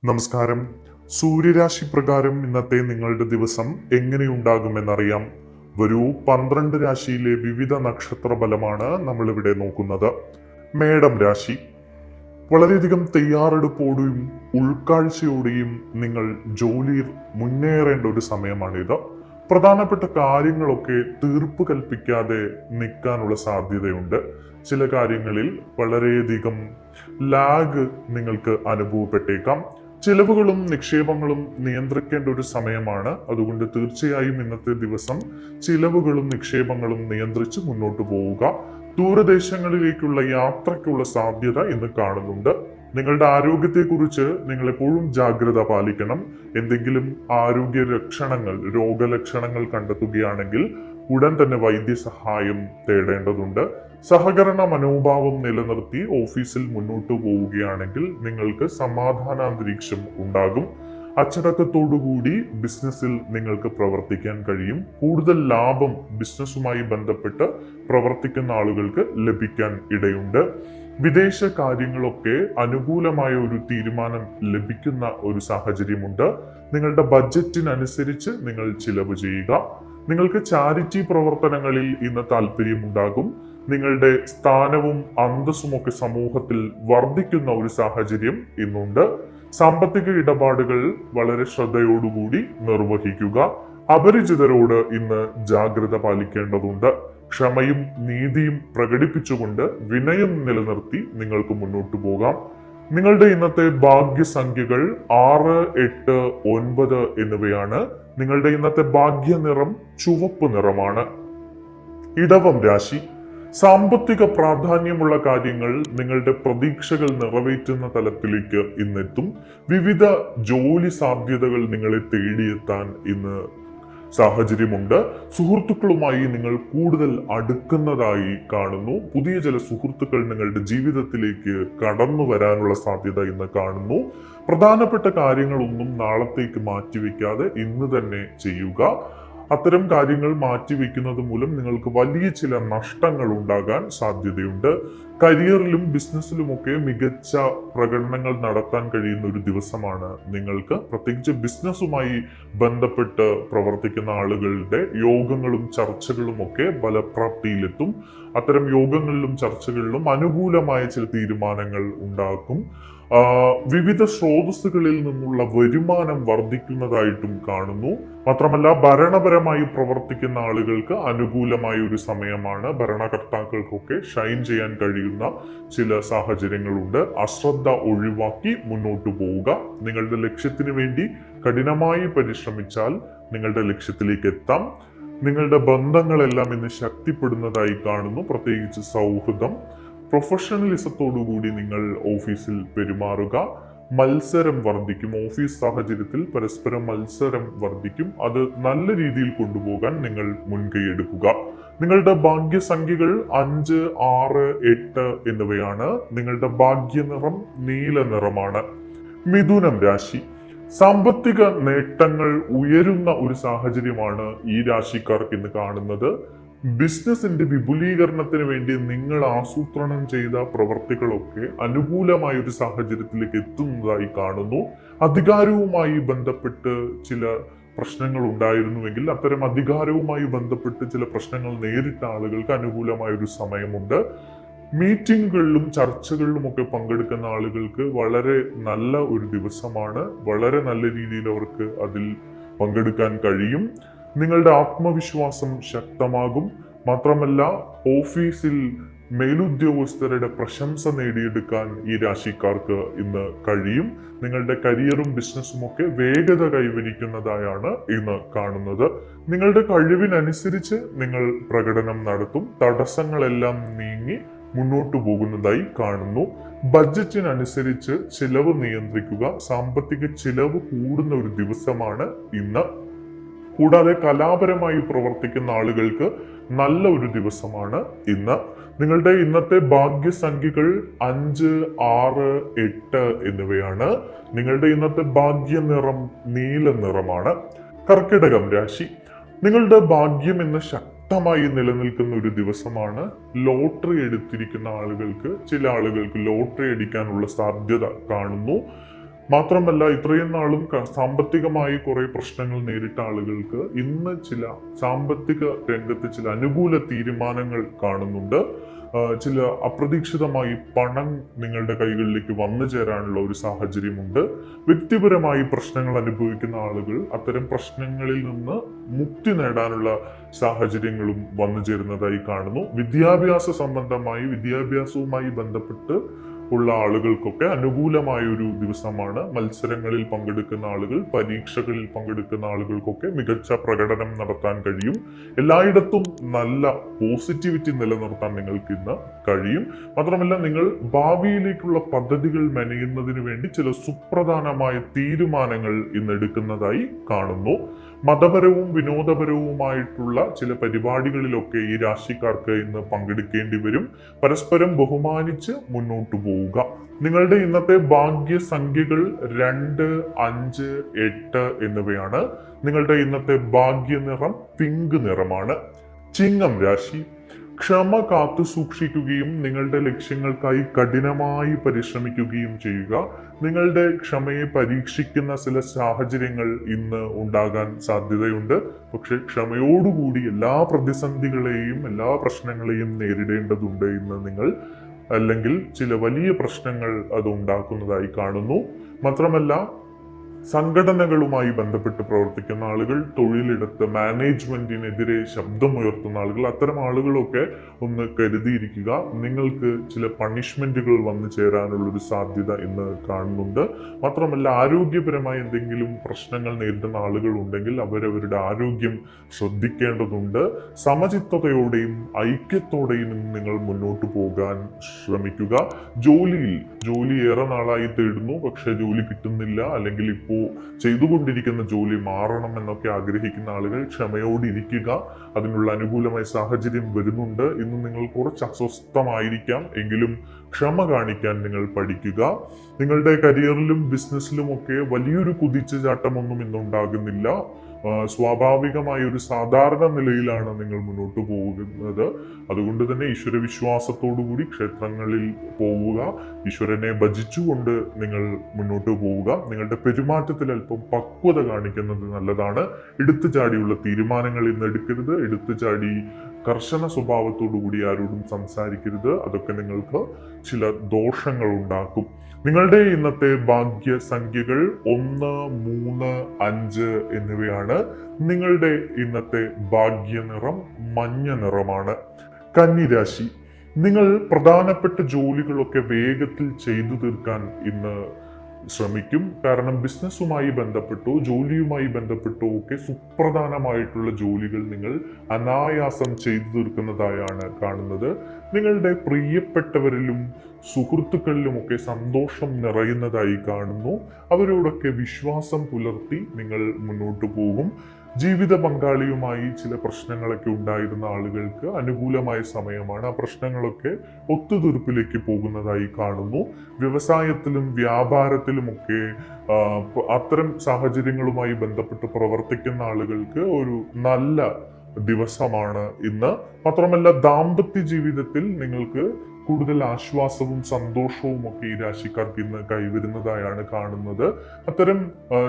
നമസ്കാരം. സൂര്യരാശി പ്രകാരം ഇന്നത്തെ നിങ്ങളുടെ ദിവസം എങ്ങനെയുണ്ടാകുമെന്നറിയാം. വരൂ, 12 രാശിയിലെ വിവിധ നക്ഷത്ര ബലമാണ് നമ്മളിവിടെ നോക്കുന്നത്. മേടം രാശി. വളരെയധികം തയ്യാറെടുപ്പോടെയും ഉൾക്കാഴ്ചയോടെയും നിങ്ങൾ ജോലിയിൽ മുന്നേറേണ്ട ഒരു സമയമാണിത്. പ്രധാനപ്പെട്ട കാര്യങ്ങളൊക്കെ തീർപ്പ് കൽപ്പിക്കാതെ നിൽക്കാനുള്ള സാധ്യതയുണ്ട്. ചില കാര്യങ്ങളിൽ വളരെയധികം ലാഗ് നിങ്ങൾക്ക് അനുഭവപ്പെട്ടേക്കാം. ചിലവുകളും നിക്ഷേപങ്ങളും നിയന്ത്രിക്കേണ്ട ഒരു സമയമാണ്. അതുകൊണ്ട് തീർച്ചയായും ഇന്നത്തെ ദിവസം ചിലവുകളും നിക്ഷേപങ്ങളും നിയന്ത്രിച്ച് മുന്നോട്ട് പോവുക. ദൂരദേശങ്ങളിലേക്കുള്ള യാത്രയ്ക്കുള്ള സാധ്യത ഇന്ന് കാണുന്നുണ്ട്. നിങ്ങളുടെ ആരോഗ്യത്തെക്കുറിച്ച് നിങ്ങൾ എപ്പോഴും ജാഗ്രത പാലിക്കണം. എന്തെങ്കിലും ആരോഗ്യ ലക്ഷണങ്ങൾ, രോഗലക്ഷണങ്ങൾ കണ്ടെത്തുകയാണെങ്കിൽ ഉടൻ തന്നെ വൈദ്യസഹായം തേടേണ്ടതുണ്ട്. സഹകരണ മനോഭാവം നിലനിർത്തി ഓഫീസിൽ മുന്നോട്ട് പോവുകയാണെങ്കിൽ നിങ്ങൾക്ക് സമാധാനാന്തരീക്ഷം ഉണ്ടാകും. അച്ചടക്കത്തോടുകൂടി ബിസിനസ്സിൽ നിങ്ങൾക്ക് പ്രവർത്തിക്കാൻ കഴിയും. കൂടുതൽ ലാഭം ബിസിനസ്സുമായി ബന്ധപ്പെട്ട് പ്രവർത്തിക്കുന്ന ആളുകൾക്ക് ലഭിക്കാൻ ഇടയുണ്ട്. വിദേശ കാര്യങ്ങളൊക്കെ അനുകൂലമായ ഒരു തീരുമാനം ലഭിക്കുന്ന ഒരു സാഹചര്യമുണ്ട്. നിങ്ങളുടെ ബഡ്ജറ്റിനനുസരിച്ച് നിങ്ങൾ ചിലവ് ചെയ്യുക. നിങ്ങൾക്ക് ചാരിറ്റി പ്രവർത്തനങ്ങളിൽ ഇന്ന് താല്പര്യമുണ്ടാകും. നിങ്ങളുടെ സ്ഥാനവും അന്തസ്സുമൊക്കെ സമൂഹത്തിൽ വർദ്ധിക്കുന്ന ഒരു സാഹചര്യം ഇന്നുണ്ട്. സാമ്പത്തിക ഇടപാടുകൾ വളരെ ശ്രദ്ധയോടുകൂടി നിർവഹിക്കുക. അപരിചിതരോട് ഇന്ന് ജാഗ്രത പാലിക്കേണ്ടതുണ്ട്. ക്ഷമയും നീതിയും പ്രകടിപ്പിച്ചുകൊണ്ട് വിനയം നിലനിർത്തി നിങ്ങൾക്ക് മുന്നോട്ട് പോകാം. നിങ്ങളുടെ ഇന്നത്തെ ഭാഗ്യസംഖ്യകൾ 6, 8, 9 എന്നിവയാണ്. നിങ്ങളുടെ ഇന്നത്തെ ഭാഗ്യ നിറം ചുവപ്പ് നിറമാണ്. ഇടവം രാശി. സാമ്പത്തിക പ്രാധാന്യമുള്ള കാര്യങ്ങൾ നിങ്ങളുടെ പ്രതീക്ഷകൾ നിറവേറ്റുന്ന തലത്തിലേക്ക് ഇന്നെത്തും. വിവിധ ജോലി സാധ്യതകൾ നിങ്ങളെ തേടിയെത്താൻ ഇന്ന് സാഹചര്യമുണ്ട്. സുഹൃത്തുക്കളുമായി നിങ്ങൾ കൂടുതൽ അടുക്കുന്നതായി കാണുന്നു. പുതിയ ചില സുഹൃത്തുക്കൾ നിങ്ങളുടെ ജീവിതത്തിലേക്ക് കടന്നു വരാനുള്ള സാധ്യത ഇന്ന് കാണുന്നു. പ്രധാനപ്പെട്ട കാര്യങ്ങളൊന്നും നാളത്തേക്ക് മാറ്റിവെക്കാതെ ഇന്ന് തന്നെ ചെയ്യുക. അത്തരം കാര്യങ്ങൾ മാറ്റിവെക്കുന്നത് മൂലം നിങ്ങൾക്ക് വലിയ ചില നഷ്ടങ്ങൾ ഉണ്ടാകാൻ സാധ്യതയുണ്ട്. കരിയറിലും ബിസിനസ്സിലുമൊക്കെ മികച്ച പ്രകടനങ്ങൾ നടത്താൻ കഴിയുന്ന ഒരു ദിവസമാണ് നിങ്ങൾക്ക്. പ്രത്യേകിച്ച് ബിസിനസ്സുമായി ബന്ധപ്പെട്ട് പ്രവർത്തിക്കുന്ന ആളുകളുടെ യോഗങ്ങളും ചർച്ചകളും ഒക്കെ ഫലപ്രാപ്തിയിലെത്തും. അത്തരം യോഗങ്ങളിലും ചർച്ചകളിലും അനുകൂലമായ ചില തീരുമാനങ്ങൾ ഉണ്ടാക്കും. വിവിധ സ്രോതസ്സുകളിൽ നിന്നുള്ള വരുമാനം വർദ്ധിക്കുന്നതായിട്ടും കാണുന്നു. മാത്രമല്ല, ഭരണപരമായി പ്രവർത്തിക്കുന്ന ആളുകൾക്ക് അനുകൂലമായ ഒരു സമയമാണ്. ഭരണകർത്താക്കൾക്കൊക്കെ ഷൈൻ ചെയ്യാൻ കഴിയുന്ന ചില സാഹചര്യങ്ങളുണ്ട്. അശ്രദ്ധ ഒഴിവാക്കി മുന്നോട്ട് പോവുക. നിങ്ങളുടെ ലക്ഷ്യത്തിന് വേണ്ടി കഠിനമായി പരിശ്രമിച്ചാൽ നിങ്ങളുടെ ലക്ഷ്യത്തിലേക്ക് എത്താം. നിങ്ങളുടെ ബന്ധങ്ങളെല്ലാം ഇന്ന് ശക്തിപ്പെടുന്നതായി കാണുന്നു. പ്രത്യേകിച്ച് സൗഹൃദം. പ്രൊഫഷണലിസത്തോടുകൂടി നിങ്ങൾ ഓഫീസിൽ പെരുമാറുക. മത്സരം വർദ്ധിക്കും. ഓഫീസ് സാഹചര്യത്തിൽ പരസ്പരം മത്സരം വർദ്ധിക്കും. അത് നല്ല രീതിയിൽ കൊണ്ടുപോകാൻ നിങ്ങൾ മുൻകൈ എടുക്കുക. നിങ്ങളുടെ ഭാഗ്യസംഖ്യകൾ 5, 6, 8 എന്നിവയാണ്. നിങ്ങളുടെ ഭാഗ്യനിറം നീല നിറമാണ്. മിഥുനം രാശി. സാമ്പത്തിക നേട്ടങ്ങൾ ഉയരുന്ന ഒരു സാഹചര്യമാണ് ഈ രാശിക്കാർക്ക് ഇന്ന് കാണുന്നത്. ബിസിനസിന്റെ വിപുലീകരണത്തിന് വേണ്ടി നിങ്ങൾ ആസൂത്രണം ചെയ്ത പ്രവർത്തികളൊക്കെ അനുകൂലമായ ഒരു സാഹചര്യത്തിലേക്ക് എത്തുന്നതായി കാണുന്നു. അധികാരവുമായി ബന്ധപ്പെട്ട് ചില പ്രശ്നങ്ങൾ ഉണ്ടായിരുന്നുവെങ്കിൽ അത്തരം അധികാരവുമായി ബന്ധപ്പെട്ട് ചില പ്രശ്നങ്ങൾ നേരിട്ട ആളുകൾക്ക് അനുകൂലമായ ഒരു സമയമുണ്ട്. മീറ്റിങ്ങുകളിലും ചർച്ചകളിലും ഒക്കെ പങ്കെടുക്കുന്ന ആളുകൾക്ക് വളരെ നല്ല ഒരു ദിവസമാണ്. വളരെ നല്ല രീതിയിൽ അവർക്ക് അതിൽ പങ്കെടുക്കാൻ കഴിയും. നിങ്ങളുടെ ആത്മവിശ്വാസം ശക്തമാകും. മാത്രമല്ല, ഓഫീസിൽ മേലുദ്യോഗസ്ഥരുടെ പ്രശംസ നേടിയെടുക്കാൻ ഈ രാശിക്കാർക്ക് ഇന്ന് കഴിയും. നിങ്ങളുടെ കരിയറും ബിസിനസ്സും ഒക്കെ വേഗത കൈവരിക്കുന്നതായാണ് ഇന്ന് കാണുന്നത്. നിങ്ങളുടെ കഴിവിനനുസരിച്ച് നിങ്ങൾ പ്രകടനം നടത്തും. തടസ്സങ്ങളെല്ലാം നീങ്ങി മുന്നോട്ടു പോകുന്നതായി കാണുന്നു. ബഡ്ജറ്റിനനുസരിച്ച് ചിലവ് നിയന്ത്രിക്കുക. സാമ്പത്തിക ചിലവ് കൂടുന്ന ഒരു ദിവസമാണ് ഇന്ന്. കൂടാതെ കലാപരമായി പ്രവർത്തിക്കുന്ന ആളുകൾക്ക് നല്ല ഒരു ദിവസമാണ് ഇന്ന്. നിങ്ങളുടെ ഇന്നത്തെ ഭാഗ്യസംഖ്യകൾ 5, 6, 8 എന്നിവയാണ്. നിങ്ങളുടെ ഇന്നത്തെ ഭാഗ്യ നിറം നീല നിറമാണ്. കർക്കിടകം രാശി. നിങ്ങളുടെ ഭാഗ്യം ഇന്ന് ശക്തമായി നിലനിൽക്കുന്ന ഒരു ദിവസമാണ്. ലോട്ടറി എടുത്തിരിക്കുന്ന ആളുകൾക്ക്, ചില ആളുകൾക്ക് ലോട്ടറി അടിക്കാനുള്ള സാധ്യത കാണുന്നു. മാത്രമല്ല ഇത്രയും നാളും സാമ്പത്തികമായി കുറെ പ്രശ്നങ്ങൾ നേരിട്ട ആളുകൾക്ക് ഇന്ന് ചില സാമ്പത്തിക രംഗത്ത് ചില അനുകൂല തീരുമാനങ്ങൾ കാണുന്നുണ്ട്. ചില അപ്രതീക്ഷിതമായി പണം നിങ്ങളുടെ കൈകളിലേക്ക് വന്നു ചേരാനുള്ള ഒരു സാഹചര്യമുണ്ട്. വ്യക്തിപരമായി പ്രശ്നങ്ങൾ അനുഭവിക്കുന്ന ആളുകൾ അത്തരം പ്രശ്നങ്ങളിൽ നിന്ന് മുക്തി നേടാനുള്ള സാഹചര്യങ്ങളും വന്നു ചേരുന്നതായി കാണുന്നു. വിദ്യാഭ്യാസവുമായി ബന്ധപ്പെട്ട് ഉള്ള ആളുകൾക്കൊക്കെ അനുകൂലമായ ഒരു ദിവസമാണ്. മത്സരങ്ങളിൽ പങ്കെടുക്കുന്ന ആളുകൾ, പരീക്ഷകളിൽ പങ്കെടുക്കുന്ന ആളുകൾക്കൊക്കെ മികച്ച പ്രകടനം നടത്താൻ കഴിയും. എല്ലായിടത്തും നല്ല പോസിറ്റിവിറ്റി നിലനിർത്താൻ നിങ്ങൾക്ക് ഇന്ന് കഴിയും. മാത്രമല്ല നിങ്ങൾ ഭാവിയിലേക്കുള്ള പദ്ധതികൾ മെനയുന്നതിന് വേണ്ടി ചില സുപ്രധാനമായ തീരുമാനങ്ങൾ ഇന്ന് എടുക്കുന്നതായി കാണുന്നു. മതപരവും വിനോദപരവുമായിട്ടുള്ള ചില പരിപാടികളിലൊക്കെ ഈ രാശിക്കാർക്ക് ഇന്ന് പങ്കെടുക്കേണ്ടി വരും. പരസ്പരം ബഹുമാനിച്ച് മുന്നോട്ടു പോവുക. നിങ്ങളുടെ ഇന്നത്തെ ഭാഗ്യസംഖ്യകൾ 2, 5, 8 എന്നിവയാണ്. നിങ്ങളുടെ ഇന്നത്തെ ഭാഗ്യനിറം പിങ്ക് നിറമാണ്. ചിങ്ങം രാശി. ക്ഷമ കാത്തു സൂക്ഷിക്കുകയും നിങ്ങളുടെ ലക്ഷ്യങ്ങൾക്കായി കഠിനമായി പരിശ്രമിക്കുകയും ചെയ്യുക. നിങ്ങളുടെ ക്ഷമയെ പരീക്ഷിക്കുന്ന ചില സാഹചര്യങ്ങൾ ഇന്ന് ഉണ്ടാകാൻ സാധ്യതയുണ്ട്. പക്ഷെ ക്ഷമയോടുകൂടി എല്ലാ പ്രതിസന്ധികളെയും എല്ലാ പ്രശ്നങ്ങളെയും നേരിടേണ്ടതുണ്ട് ഇന്ന് നിങ്ങൾ. അല്ലെങ്കിൽ ചില വലിയ പ്രശ്നങ്ങൾ അത് ഉണ്ടാക്കുന്നതായി കാണുന്നു. മാത്രമല്ല സംഘടനകളുമായി ബന്ധപ്പെട്ട് പ്രവർത്തിക്കുന്ന ആളുകൾ, തൊഴിലിടത്ത് മാനേജ്മെന്റിനെതിരെ ശബ്ദമുയർത്തുന്ന ആളുകൾ, അത്തരം ആളുകളൊക്കെ ഒന്ന് കരുതിയിരിക്കുക. നിങ്ങൾക്ക് ചില പണിഷ്മെന്റുകൾ വന്നു ചേരാനുള്ളൊരു സാധ്യത ഇന്ന് കാണുന്നുണ്ട്. മാത്രമല്ല ആരോഗ്യപരമായി എന്തെങ്കിലും പ്രശ്നങ്ങൾ നേരിടുന്ന ആളുകൾ ഉണ്ടെങ്കിൽ അവരവരുടെ ആരോഗ്യം ശ്രദ്ധിക്കേണ്ടതുണ്ട്. സമചിത്തതയോടെയും ഐക്യത്തോടെയും നിങ്ങൾ മുന്നോട്ട് പോകാൻ ശ്രമിക്കുക. ജോലി ഏറെ നാളായി തേടുന്നു, പക്ഷെ ജോലി കിട്ടുന്നില്ല, അല്ലെങ്കിൽ ഇപ്പോൾ ചെയ്തുകൊണ്ടിരിക്കുന്ന ജോലി മാറണം എന്നൊക്കെ ആഗ്രഹിക്കുന്ന ആളുകൾ ക്ഷമയോടിരിക്കുക. അതിനുള്ള അനുകൂലമായ സാഹചര്യം വരുന്നുണ്ട്. ഇന്ന് നിങ്ങൾ കുറച്ച് അസ്വസ്ഥമായിരിക്കാം, എങ്കിലും ക്ഷമ കാണിക്കാൻ നിങ്ങൾ പഠിക്കുക. നിങ്ങളുടെ കരിയറിലും ബിസിനസ്സിലും ഒക്കെ വലിയൊരു കുതിച്ചുചാട്ടമൊന്നും ഇന്നുണ്ടാകുന്നില്ല. സ്വാഭാവികമായ ഒരു സാധാരണ നിലയിലാണ് നിങ്ങൾ മുന്നോട്ട് പോകുന്നത്. അതുകൊണ്ട് തന്നെ ഈശ്വര വിശ്വാസത്തോടുകൂടി ക്ഷേത്രങ്ങളിൽ പോവുക. ഈശ്വരനെ ഭജിച്ചുകൊണ്ട് നിങ്ങൾ മുന്നോട്ട് പോവുക. നിങ്ങളുടെ പെരുമാറ്റത്തിൽ അല്പം പക്വത കാണിക്കുന്നത് നല്ലതാണ്. എടുത്തു ചാടിയുള്ള തീരുമാനങ്ങൾ ഇന്ന് എടുക്കരുത്. എടുത്തു ചാടി കർശന സ്വഭാവത്തോടു കൂടി ആരോടും സംസാരിക്കരുത്. അതൊക്കെ നിങ്ങൾക്ക് ചില ദോഷങ്ങൾ ഉണ്ടാക്കും. നിങ്ങളുടെ ഇന്നത്തെ ഭാഗ്യസംഖ്യകൾ 1, 3, 5 എന്നിവയാണ്. നിങ്ങളുടെ ഇന്നത്തെ ഭാഗ്യനിറം മഞ്ഞ നിറമാണ്. കന്നിരാശി. നിങ്ങൾ പ്രധാനപ്പെട്ട ജോലികളൊക്കെ വേഗത്തിൽ ചെയ്തു തീർക്കാൻ ഇന്ന് ശ്രമിക്കും. കാരണം ബിസിനസ്സുമായി ബന്ധപ്പെട്ടോ ജോലിയുമായി ബന്ധപ്പെട്ടോ ഒക്കെ സുപ്രധാനമായിട്ടുള്ള ജോലികൾ നിങ്ങൾ അനായാസം ചെയ്തു തീർക്കുന്നതായാണ് കാണുന്നത്. നിങ്ങളുടെ പ്രിയപ്പെട്ടവരിലും സുഹൃത്തുക്കളിലുമൊക്കെ സന്തോഷം നിറയുന്നതായി കാണുന്നു. അവരോടൊക്കെ വിശ്വാസം പുലർത്തി നിങ്ങൾ മുന്നോട്ട് പോകും. ജീവിത പങ്കാളിയുമായി ചില പ്രശ്നങ്ങളൊക്കെ ഉണ്ടായിരുന്ന ആളുകൾക്ക് അനുകൂലമായ സമയമാണ്. ആ പ്രശ്നങ്ങളൊക്കെ ഒത്തുതീർപ്പിലേക്ക് പോകുന്നതായി കാണുന്നു. വ്യവസായത്തിലും വ്യാപാരത്തിലുമൊക്കെ അത്തരം സാഹചര്യങ്ങളുമായി ബന്ധപ്പെട്ട് പ്രവർത്തിക്കുന്ന ആളുകൾക്ക് ഒരു നല്ല ദിവസമാണ് ഇന്ന്. മാത്രമല്ല ദാമ്പത്യ ജീവിതത്തിൽ നിങ്ങൾക്ക് കൂടുതൽ ആശ്വാസവും സന്തോഷവും ഒക്കെ ഈ രാശിക്കാർക്ക് ഇന്ന് കൈവരുന്നതായാണ് കാണുന്നത്. അത്തരം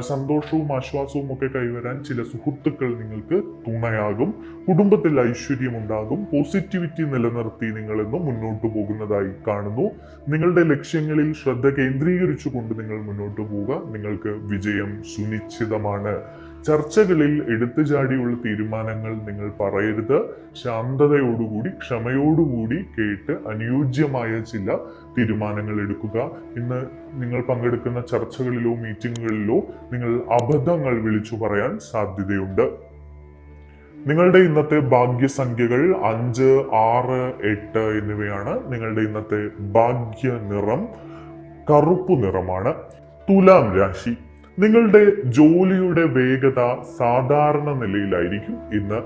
സന്തോഷവും ആശ്വാസവും ഒക്കെ കൈവരാൻ ചില സുഹൃത്തുക്കൾ നിങ്ങൾക്ക് തുണയാകും. കുടുംബത്തിൽ ഐശ്വര്യമുണ്ടാകും. പോസിറ്റിവിറ്റി നിലനിർത്തി നിങ്ങൾ ഇന്ന് മുന്നോട്ട് പോകുന്നതായി കാണുന്നു. നിങ്ങളുടെ ലക്ഷ്യങ്ങളിൽ ശ്രദ്ധ കേന്ദ്രീകരിച്ചുകൊണ്ട് നിങ്ങൾ മുന്നോട്ട് പോവുക. നിങ്ങൾക്ക് വിജയം സുനിശ്ചിതമാണ്. ചർച്ചകളിൽ എടുത്തുചാടിയുള്ള തീരുമാനങ്ങൾ നിങ്ങൾ പറയരുത്. ശാന്തതയോടുകൂടി ക്ഷമയോടുകൂടി കേട്ട് അനുയോജ്യമായ ചില തീരുമാനങ്ങൾ എടുക്കുക. ഇന്ന് നിങ്ങൾ പങ്കെടുക്കുന്ന ചർച്ചകളിലോ മീറ്റിങ്ങുകളിലോ നിങ്ങൾ അബദ്ധങ്ങൾ വിളിച്ചു പറയാൻ സാധ്യതയുണ്ട്. നിങ്ങളുടെ ഇന്നത്തെ ഭാഗ്യസംഖ്യകൾ 5, 6, 8 എന്നിവയാണ്. നിങ്ങളുടെ ഇന്നത്തെ ഭാഗ്യ നിറം കറുപ്പ് നിറമാണ്. തുലാം രാശി. നിങ്ങളുടെ ജോലിയുടെ വേഗത സാധാരണ നിലയിലായിരിക്കും ഇന്ന്.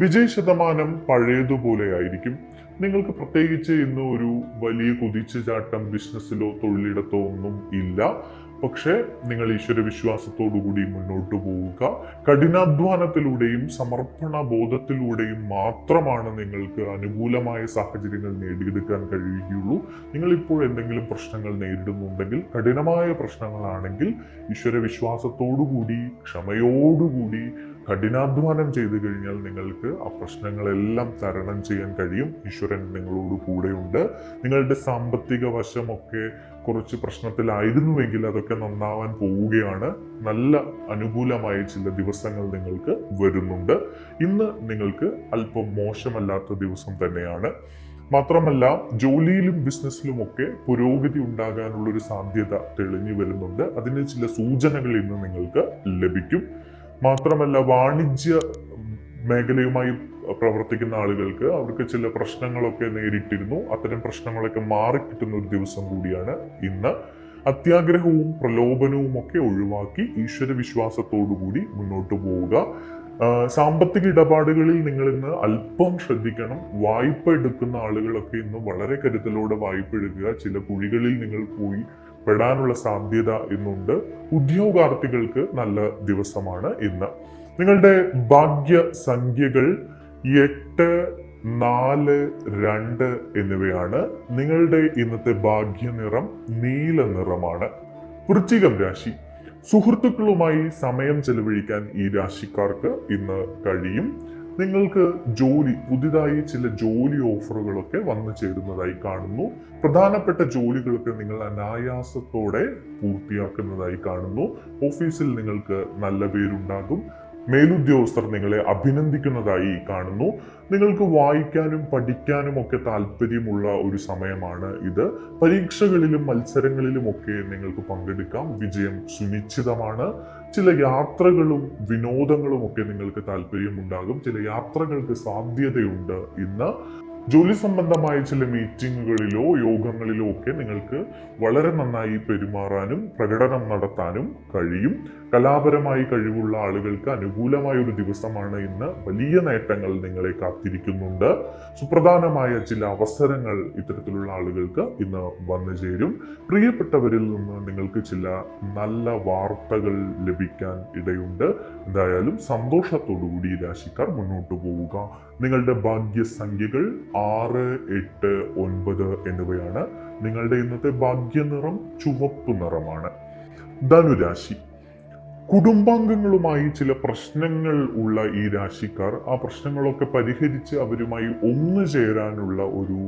വിജയശതമാനം പഴയതുപോലെ ആയിരിക്കും. നിങ്ങൾക്ക് പ്രത്യേകിച്ച് ഇന്ന് ഒരു വലിയ കുതിച്ചുചാട്ടം ബിസിനസ്സിലോ തൊഴിലിടത്തോ ഒന്നും ഇല്ല. പക്ഷേ നിങ്ങൾ ഈശ്വര വിശ്വാസത്തോടുകൂടി മുന്നോട്ട് പോവുക. കഠിനാധ്വാനത്തിലൂടെയും സമർപ്പണ ബോധത്തിലൂടെയും മാത്രമാണ് നിങ്ങൾക്ക് അനുകൂലമായ സാഹചര്യങ്ങൾ നേടിയെടുക്കാൻ കഴിയുകയുള്ളൂ. നിങ്ങൾ ഇപ്പോൾ എന്തെങ്കിലും പ്രശ്നങ്ങൾ നേരിടുന്നുണ്ടെങ്കിൽ, കഠിനമായ പ്രശ്നങ്ങളാണെങ്കിൽ ഈശ്വര വിശ്വാസത്തോടുകൂടി ക്ഷമയോടുകൂടി കഠിനാധ്വാനം ചെയ്തു കഴിഞ്ഞാൽ നിങ്ങൾക്ക് ആ പ്രശ്നങ്ങളെല്ലാം തരണം ചെയ്യാൻ കഴിയും. ഈശ്വരൻ നിങ്ങളോട് കൂടെയുണ്ട്. നിങ്ങളുടെ സാമ്പത്തിക വശമൊക്കെ കുറച്ച് പ്രശ്നത്തിലായിരുന്നുവെങ്കിൽ അതൊക്കെ നന്നാവാൻ പോവുകയാണ്. നല്ല അനുകൂലമായ ചില ദിവസങ്ങൾ നിങ്ങൾക്ക് വരുന്നുണ്ട്. ഇന്ന് നിങ്ങൾക്ക് അല്പം മോശമല്ലാത്ത ദിവസം തന്നെയാണ്. മാത്രമല്ല, ജോലിയിലും ബിസിനസ്സിലും ഒക്കെ പുരോഗതി ഉണ്ടാകാനുള്ള ഒരു സാധ്യത തെളിഞ്ഞു വരുന്നുണ്ട്. അതിന് ചില സൂചനകൾ ഇന്ന് നിങ്ങൾക്ക് ലഭിക്കും. മാത്രമല്ല, വാണിജ്യ മേഖലയുമായി പ്രവർത്തിക്കുന്ന ആളുകൾക്ക് അവർക്ക് ചില പ്രശ്നങ്ങളൊക്കെ നേരിട്ടിരുന്നു. അത്തരം പ്രശ്നങ്ങളൊക്കെ മാറിക്കിട്ടുന്ന ഒരു ദിവസം കൂടിയാണ് ഇന്ന്. അത്യാഗ്രഹവും പ്രലോഭനവും ഒക്കെ ഒഴിവാക്കി ഈശ്വര വിശ്വാസത്തോടുകൂടി മുന്നോട്ട് പോവുക. സാമ്പത്തിക ഇടപാടുകളിൽ നിങ്ങൾ ഇന്ന് അല്പം ശ്രദ്ധിക്കണം. വായ്പ എടുക്കുന്ന ആളുകളൊക്കെ ഇന്ന് വളരെ കരുതലോടെ വായ്പ എടുക്കുക. ചില കുഴികളിൽ നിങ്ങൾ പോയി പെടാനുള്ള സാധ്യത ഇന്നുണ്ട്. ഉദ്യോഗാർത്ഥികൾക്ക് നല്ല ദിവസമാണ് ഇന്ന്. നിങ്ങളുടെ ഭാഗ്യ സംഖ്യകൾ 8, 4, 2 എന്നിവയാണ്. നിങ്ങളുടെ ഇന്നത്തെ ഭാഗ്യ നിറം നീല നിറമാണ്. വൃശ്ചികം രാശി. സുഹൃത്തുക്കളുമായി സമയം ചെലവഴിക്കാൻ ഈ രാശിക്കാർക്ക് ഇന്ന് കഴിയും. നിങ്ങൾക്ക് പുതിയതായി ചില ജോലി ഓഫറുകളൊക്കെ വന്നു ചേരുന്നതായി കാണുന്നു. പ്രധാനപ്പെട്ട ജോലികളൊക്കെ നിങ്ങൾ അനായാസത്തോടെ പൂർത്തിയാക്കുന്നതായി കാണുന്നു. ഓഫീസിൽ നിങ്ങൾക്ക് നല്ല പേരുണ്ടാകും. മേലുദ്യോഗസ്ഥർ നിങ്ങളെ അഭിനന്ദിക്കുന്നതായി കാണുന്നു. നിങ്ങൾക്ക് വായിക്കാനും പഠിക്കാനും ഒക്കെ താല്പര്യമുള്ള ഒരു സമയമാണ് ഇത്. പരീക്ഷകളിലും മത്സരങ്ങളിലും ഒക്കെ നിങ്ങൾക്ക് പങ്കെടുക്കാം. വിജയം സുനിശ്ചിതമാണ്. ചില യാത്രകളും വിനോദങ്ങളും ഒക്കെ നിങ്ങൾക്ക് താല്പര്യമുണ്ടാകും. ചില യാത്രകൾക്ക് സാധ്യതയുണ്ട് ഇന്ന്. ജോലി സംബന്ധമായ ചില മീറ്റിങ്ങുകളിലോ യോഗങ്ങളിലോ ഒക്കെ നിങ്ങൾക്ക് വളരെ നന്നായി പെരുമാറാനും പ്രകടനം നടത്താനും കഴിയും. കലാപരമായി കഴിവുള്ള ആളുകൾക്ക് അനുകൂലമായ ഒരു ദിവസമാണ് ഇന്ന്. വലിയ നേട്ടങ്ങൾ നിങ്ങളെ കാത്തിരിക്കുന്നുണ്ട്. സുപ്രധാനമായ ചില അവസരങ്ങൾ ഇത്തരത്തിലുള്ള ആളുകൾക്ക് ഇന്ന് വന്നു ചേരും. പ്രിയപ്പെട്ടവരിൽ നിന്ന് നിങ്ങൾക്ക് ചില നല്ല വാർത്തകൾ ലഭിക്കാൻ ഇടയുണ്ട്. എന്തായാലും സന്തോഷത്തോടുകൂടി രാശിക്കാർ മുന്നോട്ട് പോവുക. നിങ്ങളുടെ ഭാഗ്യസംഖ്യകൾ 6, 8, 9 എന്നിവയാണ്. നിങ്ങളുടെ ഇന്നത്തെ ഭാഗ്യനിറം ചുവപ്പ് നിറമാണ്. ധനുരാശി. കുടുംബാംഗങ്ങളുമായി ചില പ്രശ്നങ്ങൾ ഉള്ള ഈ രാശിക്കാർ ആ പ്രശ്നങ്ങളൊക്കെ പരിഹരിച്ച് അവരുമായി ഒന്നു ചേരാനുള്ള ഒരു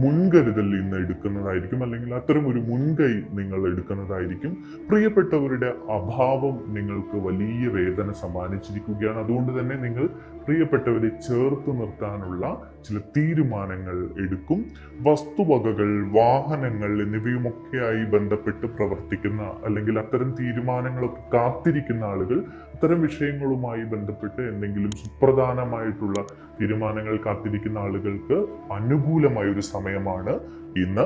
മുൻകരുതൽ ഇന്ന് എടുക്കുന്നതായിരിക്കും. അല്ലെങ്കിൽ അത്തരം ഒരു മുൻകൈ നിങ്ങൾ എടുക്കുന്നതായിരിക്കും. പ്രിയപ്പെട്ടവരുടെ അഭാവം നിങ്ങൾക്ക് വലിയ വേദന സമ്മാനിച്ചിരിക്കുകയാണ്. അതുകൊണ്ട് തന്നെ നിങ്ങൾ പ്രിയപ്പെട്ടവരെ ചേർത്ത് നിർത്താനുള്ള ചില തീരുമാനങ്ങൾ എടുക്കും. വസ്തുവകകൾ, വാഹനങ്ങൾ എന്നിവയുമൊക്കെയായി ബന്ധപ്പെട്ട് പ്രവർത്തിക്കുന്ന അല്ലെങ്കിൽ അത്തരം തീരുമാനങ്ങളൊക്കെ കാത്തിരിക്കുന്ന ആളുകൾ, അത്തരം വിഷയങ്ങളുമായി ബന്ധപ്പെട്ട് എന്തെങ്കിലും സുപ്രധാനമായിട്ടുള്ള തീരുമാനങ്ങൾ കാത്തിരിക്കുന്ന ആളുകൾക്ക് അനുകൂലമായ ഒരു സമയമാണ് ഇന്ന്.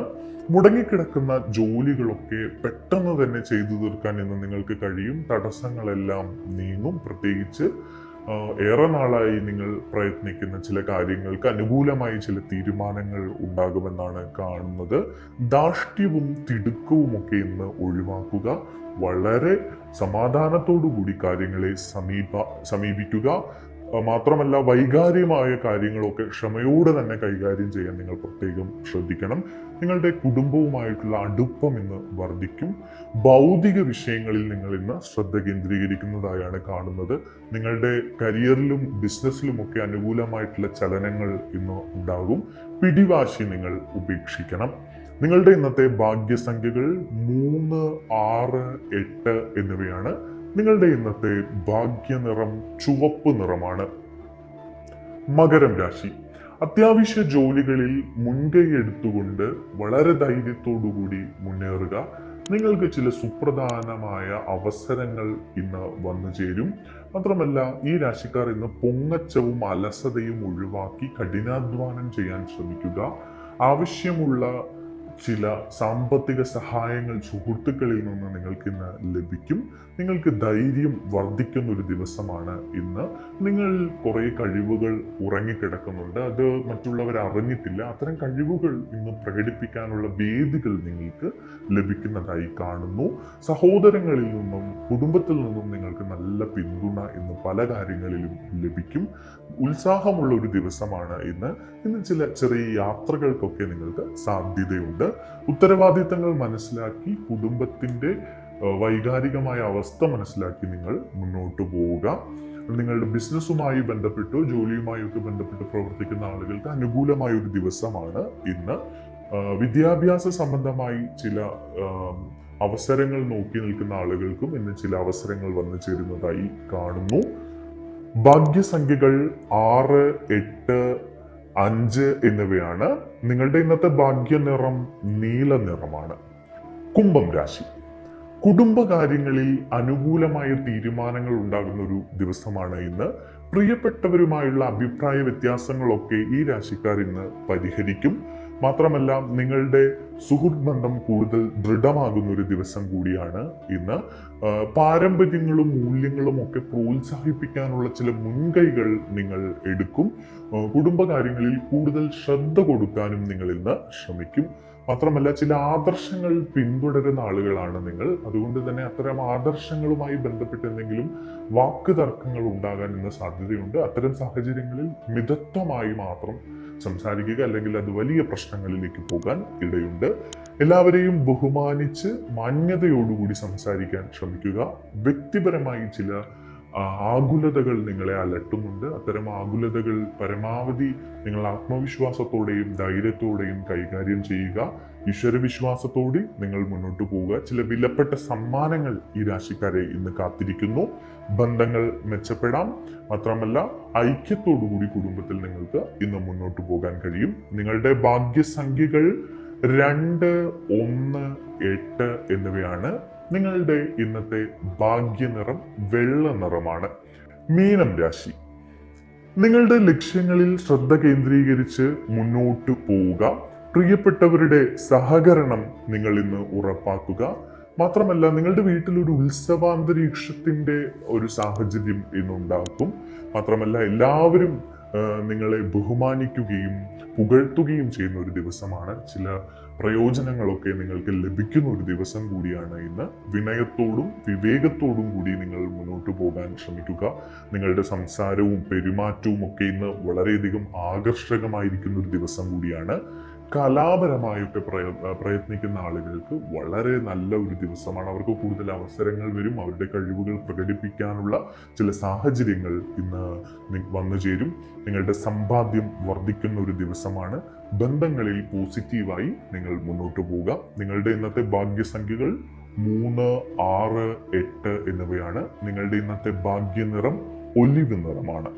മുടങ്ങിക്കിടക്കുന്ന ജോലികളൊക്കെ പെട്ടെന്ന് തന്നെ ചെയ്തു തീർക്കാൻ ഇന്ന് നിങ്ങൾക്ക് കഴിയും. തടസ്സങ്ങളെല്ലാം നീങ്ങും. പ്രത്യേകിച്ച് ഏറെ നാളായി നിങ്ങൾ പ്രയത്നിക്കുന്ന ചില കാര്യങ്ങൾക്ക് അനുകൂലമായി ചില തീരുമാനങ്ങൾ ഉണ്ടാകുമെന്നാണ് കാണുന്നത്. ധാർഷ്ട്യവും തിടുക്കവും ഒക്കെ ഇന്ന് ഒഴിവാക്കുക. വളരെ സമാധാനത്തോടുകൂടി കാര്യങ്ങളെ സമീപിക്കുക. മാത്രമല്ല, വൈകാരികമായ കാര്യങ്ങളൊക്കെ ക്ഷമയോടെ തന്നെ കൈകാര്യം ചെയ്യാൻ നിങ്ങൾ പ്രത്യേകം ശ്രദ്ധിക്കണം. നിങ്ങളുടെ കുടുംബവുമായിട്ടുള്ള അടുപ്പം ഇന്ന് വർദ്ധിക്കും. ഭൗതിക വിഷയങ്ങളിൽ നിങ്ങൾ ഇന്ന് ശ്രദ്ധ കേന്ദ്രീകരിക്കുന്നതായാണ് കാണുന്നത്. നിങ്ങളുടെ കരിയറിലും ബിസിനസ്സിലുമൊക്കെ അനുകൂലമായിട്ടുള്ള ചലനങ്ങൾ ഇന്ന് ഉണ്ടാകും. പിടിവാശി നിങ്ങൾ ഉപേക്ഷിക്കണം. നിങ്ങളുടെ ഇന്നത്തെ ഭാഗ്യസംഖ്യകൾ 3, 6, 8 എന്നിവയാണ്. നിങ്ങളുടെ ഇന്നത്തെ ഭാഗ്യനിറം ചുവപ്പ് നിറമാണ്. മകരം രാശി. അത്യാവശ്യ ജോലികളിൽ മുൻകൈ എടുത്തുകൊണ്ട് വളരെ ധൈര്യത്തോടുകൂടി മുന്നേറുക. നിങ്ങൾക്ക് ചില സുപ്രധാനമായ അവസരങ്ങൾ ഇന്ന് വന്നു ചേരും. മാത്രമല്ല, ഈ രാശിക്കാർ ഇന്ന് പൊങ്ങച്ചവും അലസതയും ഒഴിവാക്കി കഠിനാധ്വാനം ചെയ്യാൻ ശ്രമിക്കുക. ആവശ്യമുള്ള ചില സാമ്പത്തിക സഹായങ്ങൾ സുഹൃത്തുക്കളിൽ നിന്ന് നിങ്ങൾക്ക് ഇന്ന് ലഭിക്കും. നിങ്ങൾക്ക് ധൈര്യം വർദ്ധിക്കുന്ന ഒരു ദിവസമാണ് ഇന്ന്. നിങ്ങൾ കുറേ കഴിവുകൾ ഉറങ്ങിക്കിടക്കുന്നുണ്ട്, അത് മറ്റുള്ളവർ അറിഞ്ഞിട്ടില്ല. അത്തരം കഴിവുകൾ ഇന്ന് പ്രകടിപ്പിക്കാനുള്ള വേദികൾ നിങ്ങൾക്ക് ലഭിക്കുന്നതായി കാണുന്നു. സഹോദരങ്ങളിൽ നിന്നും കുടുംബത്തിൽ നിന്നും നിങ്ങൾക്ക് നല്ല പിന്തുണ ഇന്ന് പല കാര്യങ്ങളിലും ലഭിക്കും. ഉത്സാഹമുള്ള ഒരു ദിവസമാണ് ഇന്ന്. ചില ചെറിയ യാത്രകൾക്കൊക്കെ നിങ്ങൾക്ക് സാധ്യതയുണ്ട്. ഉത്തരവാദിത്തങ്ങൾ മനസ്സിലാക്കി കുടുംബത്തിന്റെ വൈകാരികമായ അവസ്ഥ മനസ്സിലാക്കി നിങ്ങൾ മുന്നോട്ട് പോവുക. നിങ്ങളുടെ ബിസിനസ്സുമായി ബന്ധപ്പെട്ടോ ജോലിയുമായി ഒക്കെ ബന്ധപ്പെട്ട് പ്രവർത്തിക്കുന്ന ആളുകൾക്ക് അനുകൂലമായ ഒരു ദിവസമാണ് ഇന്ന്. വിദ്യാഭ്യാസ സംബന്ധമായി ചില അവസരങ്ങൾ നോക്കി നിൽക്കുന്ന ആളുകൾക്കും ഇന്ന് ചില അവസരങ്ങൾ വന്നു ചേരുന്നതായി കാണുന്നു. ഭാഗ്യസംഖ്യകൾ 6, 8, 5 എന്നിവയാണ്. നിങ്ങളുടെ ഇന്നത്തെ ഭാഗ്യ നിറം നീല നിറമാണ്. കുംഭം രാശി. കുടുംബകാര്യങ്ങളിൽ അനുകൂലമായ തീരുമാനങ്ങൾ ഉണ്ടാകുന്ന ഒരു ദിവസമാണ് ഇന്ന്. പ്രിയപ്പെട്ടവരുമായുള്ള അഭിപ്രായ വ്യത്യാസങ്ങളൊക്കെ ഈ രാശിക്കാർ ഇന്ന് പരിഹരിക്കും. മാത്രമല്ല, നിങ്ങളുടെ സുഹൃത്ത് ബന്ധം കൂടുതൽ ദൃഢമാകുന്ന ഒരു ദിവസം കൂടിയാണ് ഇന്ന്. പാരമ്പര്യങ്ങളും മൂല്യങ്ങളും ഒക്കെ പ്രോത്സാഹിപ്പിക്കാനുള്ള ചില മുൻകൈകൾ നിങ്ങൾ എടുക്കും. കുടുംബകാര്യങ്ങളിൽ കൂടുതൽ ശ്രദ്ധ കൊടുക്കാനും നിങ്ങൾ ഇന്ന് ശ്രമിക്കും. മാത്രമല്ല, ചില ആദർശങ്ങൾ പിന്തുടരുന്ന ആളുകളാണ് നിങ്ങൾ. അതുകൊണ്ട് തന്നെ അത്തരം ആദർശങ്ങളുമായി ബന്ധപ്പെട്ട് എന്തെങ്കിലും വാക്ക് തർക്കങ്ങൾ ഉണ്ടാകാൻ ഇന്ന് സാധ്യതയുണ്ട്. അത്തരം സാഹചര്യങ്ങളിൽ മിതത്വമായി മാത്രം സംസാരിക്കുക, അല്ലെങ്കിൽ അത് വലിയ പ്രശ്നങ്ങളിലേക്ക് പോകാൻ ഇടയുണ്ട്. എല്ലാവരെയും ബഹുമാനിച്ച് മാന്യതയോടുകൂടി സംസാരിക്കാൻ ശ്രമിക്കുക. വ്യക്തിപരമായി ചില ആകുലതകൾ നിങ്ങളെ അലട്ടുന്നുണ്ട്. അത്തരം ആകുലതകൾ പരമാവധി നിങ്ങൾ ആത്മവിശ്വാസത്തോടെയും ധൈര്യത്തോടെയും കൈകാര്യം ചെയ്യുക. ഈശ്വരവിശ്വാസത്തോടെ നിങ്ങൾ മുന്നോട്ട് പോവുക. ചില വിലപ്പെട്ട സമ്മാനങ്ങൾ ഈ രാശിക്കാരെ ഇന്ന് കാത്തിരിക്കുന്നു. ബന്ധങ്ങൾ മെച്ചപ്പെടാം. മാത്രമല്ല, ഐക്യത്തോടുകൂടി കുടുംബത്തിൽ നിങ്ങൾക്ക് ഇന്ന് മുന്നോട്ട് പോകാൻ കഴിയും. നിങ്ങളുടെ ഭാഗ്യസംഖ്യകൾ 2, 1, 8 എന്നിവയാണ്. നിങ്ങളുടെ ഇന്നത്തെ ഭാഗ്യനിറം വെള്ള നിറമാണ്. മീനം രാശി. നിങ്ങളുടെ ലക്ഷ്യങ്ങളിൽ ശ്രദ്ധ കേന്ദ്രീകരിച്ച് മുന്നോട്ട് പോവുക. പ്രിയപ്പെട്ടവരുടെ സഹകരണം നിങ്ങൾ ഇന്ന് ഉറപ്പാക്കുക. മാത്രമല്ല, നിങ്ങളുടെ വീട്ടിൽ ഒരു ഉത്സവാന്തരീക്ഷത്തിന്റെ ഒരു സാഹചര്യം ഇന്നുണ്ടാക്കും. മാത്രമല്ല, എല്ലാവരും നിങ്ങളെ ബഹുമാനിക്കുകയും പുകഴ്ത്തുകയും ചെയ്യുന്ന ഒരു ദിവസമാണ്. ചില പ്രയോജനങ്ങളൊക്കെ നിങ്ങൾക്ക് ലഭിക്കുന്ന ഒരു ദിവസം കൂടിയാണ് ഇന്ന്. വിനയത്തോടും വിവേകത്തോടും കൂടി നിങ്ങൾ മുന്നോട്ട് പോകാൻ ശ്രമിക്കുക. നിങ്ങളുടെ സംസാരവും പെരുമാറ്റവും ഒക്കെ ഇന്ന് വളരെയധികം ആകർഷകമായിരിക്കുന്ന ഒരു ദിവസം കൂടിയാണ്. കലാപരമായിട്ട് പ്രയത്നിക്കുന്ന ആളുകൾക്ക് വളരെ നല്ല ഒരു ദിവസമാണ്. അവർക്ക് കൂടുതൽ അവസരങ്ങൾ വരും. അവരുടെ കഴിവുകൾ പ്രകടിപ്പിക്കാനുള്ള ചില സാഹചര്യങ്ങൾ ഇന്ന് വന്നു ചേരും. നിങ്ങളുടെ സമ്പാദ്യം വർദ്ധിക്കുന്ന ഒരു ദിവസമാണ്. ബന്ധങ്ങളിൽ പോസിറ്റീവായി നിങ്ങൾ മുന്നോട്ട് പോവുക. നിങ്ങളുടെ ഇന്നത്തെ ഭാഗ്യസംഖ്യകൾ 3, 6, 8 എന്നിവയാണ്. നിങ്ങളുടെ ഇന്നത്തെ ഭാഗ്യനിറം ഒലിവ് നിറമാണ്.